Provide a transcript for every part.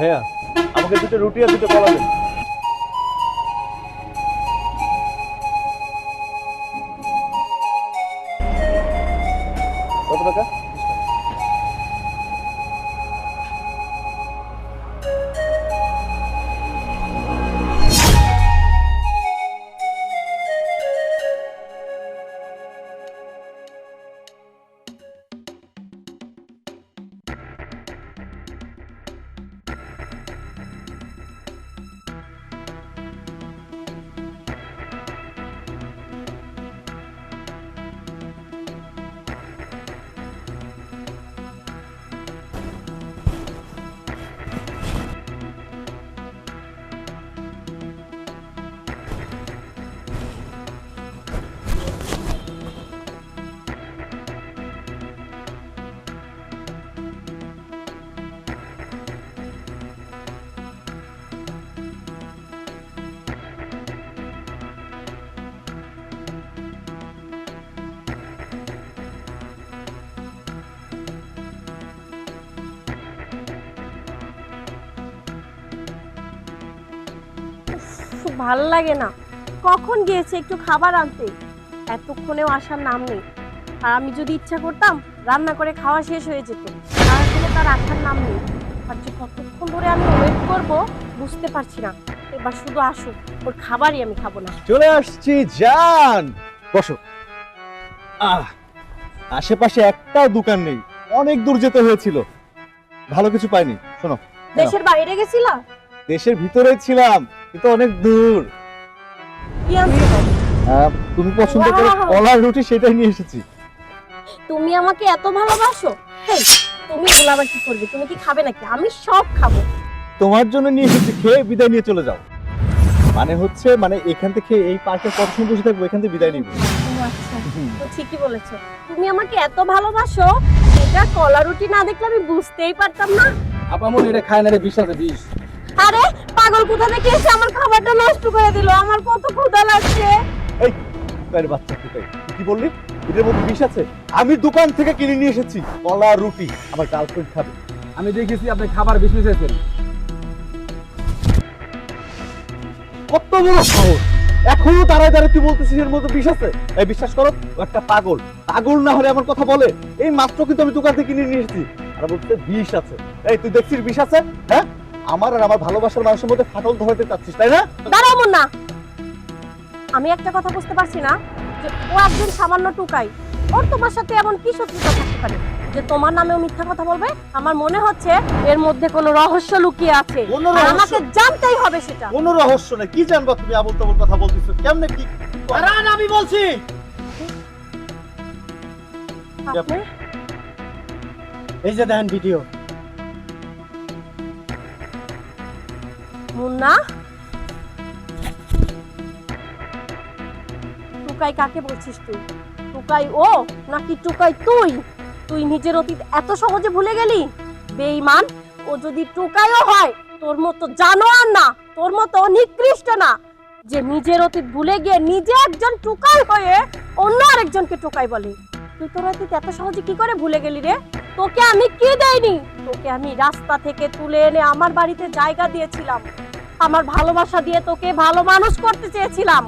ভাইয়া আমাকে দুটো রুটি আর দুটো কলা দিন। কত টাকা? ভাল লাগে না, কখন গিয়েছে একটু খাবার আনতে, এতক্ষণেও আসার নাম নেই। আর আমি যদি ইচ্ছা করতাম রান্না করে খাওয়া শেষ হয়ে যেত, তাহলে তার আসার নাম নেই। আর যে কতক্ষণ ধরে আমি ওয়েট করব বুঝতে পারছি না। এবার শুধু আসুক, ওর খাবারই আমি খাবো না। চলে আসছি জান, বসো। আশেপাশে একটাও দোকান নেই, অনেক দূর যেতে হয়েছিল, ভালো কিছু পাইনি। শোনো, দেশের বাইরে গেছিলা? দেশের ভিতরে ছিলাম কিন্তু অনেক দূর। কি আনছো? তুমি পছন্দ করে কলার রুটি, সেটাই নিয়ে এসেছি। তুমি আমাকে এত ভালোবাসো? হেই, তুমি এগুলো আবার কি করবে? তুমি কি খাবে নাকি? আমি সব খাবো। তোমার জন্য নিয়ে এসেছি, খেয়ে বিদায় নিয়ে চলে যাও। মানে হচ্ছে মানে এখান থেকে এই পার্কে কতক্ষণ বসে থাকবো, এখান থেকে বিদায় নিব। আচ্ছা, তো ঠিকই বলেছো। তুমি আমাকে এত ভালোবাসো, এটা কলা রুটি না দেখলে আমি বুঝতেই পারতাম না। আপামনি এটা খায় না রে, বিষ আছে বিষ। আরে পাগল, কোথা থেকে এসে আমার খাবারটা নষ্ট করে দিল? আমার কত ক্ষুধা লাগছে। এই কার বাচ্চা কোথায়? কি বললি? এটার মধ্যে বিষ আছে? আমি দোকান থেকে কিনে নিয়ে এসেছি কলা রুটি, আমার গার্লফ্রেন্ড খাবে। আমি দেখেছি আপনি খাবার বিষ মিশাইছেন। কত বড় সাহস! এখনো দাঁড়ায় দাঁড়ায় তুই বলতেছিস এর মধ্যে বিষ আছে? এই বিশ্বাস করো, ও একটা পাগল। পাগল না হলে আমার কথা বলে? এই মাত্র কিন্তু আমি দোকান থেকে কিনে নিয়ে এসেছি, আর বলতে বিষ আছে। এই তুই দেখছিস বিষ আছে? হ্যাঁ, আমার আর আমার ভালোবাসার মানুষের মধ্যে ফাটল ধরাতে চাচ্ছিস, তাই না? দাঁড়াও মুন্না, আমি একটা কথা বুঝতে পারছি না যে ও একজন সামান্য টুকাই, ওর তোমার সাথে এমন কি শত্রুতা থাকতে পারে যে তোমার নামেও মিথ্যা কথা বলবে? আমার মনে হচ্ছে এর মধ্যে কোনো রহস্য লুকিয়ে আছে, কোনো আর রহস্য? আমাকে জানতেই হবে সেটা। কোনো রহস্য নেই। কি জানবা তুমি আবল তাবল কথা বলতেছো? কেমনে কি? দাঁড়ান, আমি বলছি। আপনি এই যে দেখেন ভিডিও। মুন্না, টুকাই কাকে বলছিস তুই? টুকাই ও নাকি টুকাই তুই? তুই নিজের অতীত এত সহজে ভুলে গেলি? বেঈমান! ও যদি টুকাইও হয়, তোর মতো জানোয়ার না, তোর মতো নিকৃষ্ট না, যে নিজের অতীত ভুলে গিয়ে নিজে একজন টুকাই হয়ে অন্য আরেকজনকে টুকাই বলে। তুই তোর অতীত এত সহজে কি করে ভুলে গেলি রে? তোকে আমি কি দেইনি? তোকে আমি রাস্তা থেকে তুলে এনে আমার বাড়িতে জায়গা দিয়েছিলাম, আমার ভালোবাসা দিয়ে তোকে ভালো মানুষ করতে চেয়েছিলাম।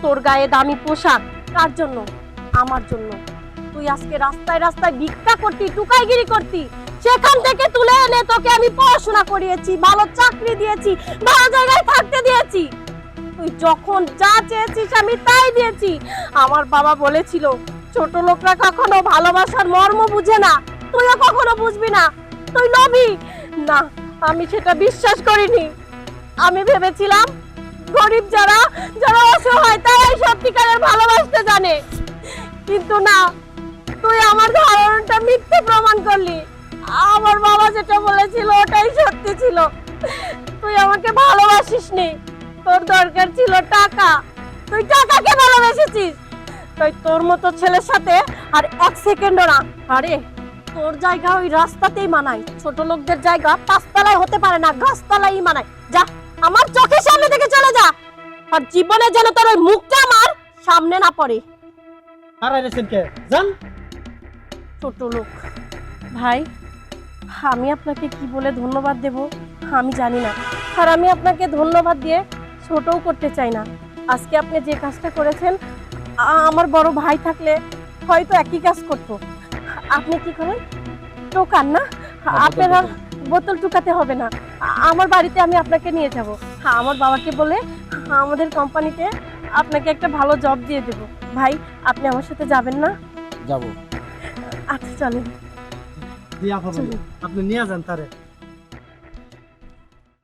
তোর গায়ে দামি পোশাক কার জন্য? আমার জন্য। তুই আজকে রাস্তায় রাস্তায় ভিক্ষা করতি, টুকাইগিরি করতি, সেখান থেকে তুলে এনে তোকে আমি পড়াশোনা করিয়েছি, ভালো চাকরি দিয়েছি, ভালো জায়গায় থাকতে দিয়েছি। তুই যখন যা চেয়েছিস আমি তাই দিয়েছি। আমার বাবা বলেছিল ছোট লোকরা কখনো ভালোবাসার মর্ম বুঝে না, তুইও কখনো বুঝবি না, তুই লোভী। না, আমি সেটা বিশ্বাস করিনি। আমি ভেবেছিলাম গরিব যারা যারা অসহায় তারাই সত্যিকারের ভালোবাসতে জানে, কিন্তু না, তুই আমার ধারণাটা মিথ্যে প্রমাণ করলি। আমার বাবা যেটা বলেছিল ওটাই সত্যি ছিল। তুই আমাকে ভালোবাসিসনি, তোর দরকার ছিল টাকা, তুই টাকাকে ভালোবেসেছিস। তাই তোর মতো ছেলের সাথে আর এক সেকেন্ডও না। আরে তোর জায়গা ওই রাস্তাতেই মানায়, ছোট লোকদের জায়গা পাঁচতলায় হতে পারে না, গাছতলাই মানায়। যা, আমার চোখের সামনে থেকে চলে যা, আর জীবনে যেন তোর ওই মুখটা আমার সামনে না পড়ে। হারাই রেছেন কে জান? ছোট লোক ভাই, আমি আপনাকে কি বলে ধন্যবাদ দেব আমি জানি না, আর আমি আপনাকে ধন্যবাদ দিয়ে ছোটও করতে চাই না। আজকে আপনি যে কাজটা করেছেন, আমার বড় ভাই থাকলে হয়তো একই কাজ করতো। আপনি কি করেন? টোকান না? আপনার আর বোতল টুকাতে হবে না, আমার বাড়িতে আমি আপনাকে নিয়ে যাব। আমার বাবাকে বলে আমাদের কোম্পানিতে আপনাকে একটা ভালো জব দিয়ে দেব। ভাই, আপনি আমার সাথে যাবেন না? যাব। আচ্ছা চলেন। জি আপা, আপনি নিয়ে যান তারে।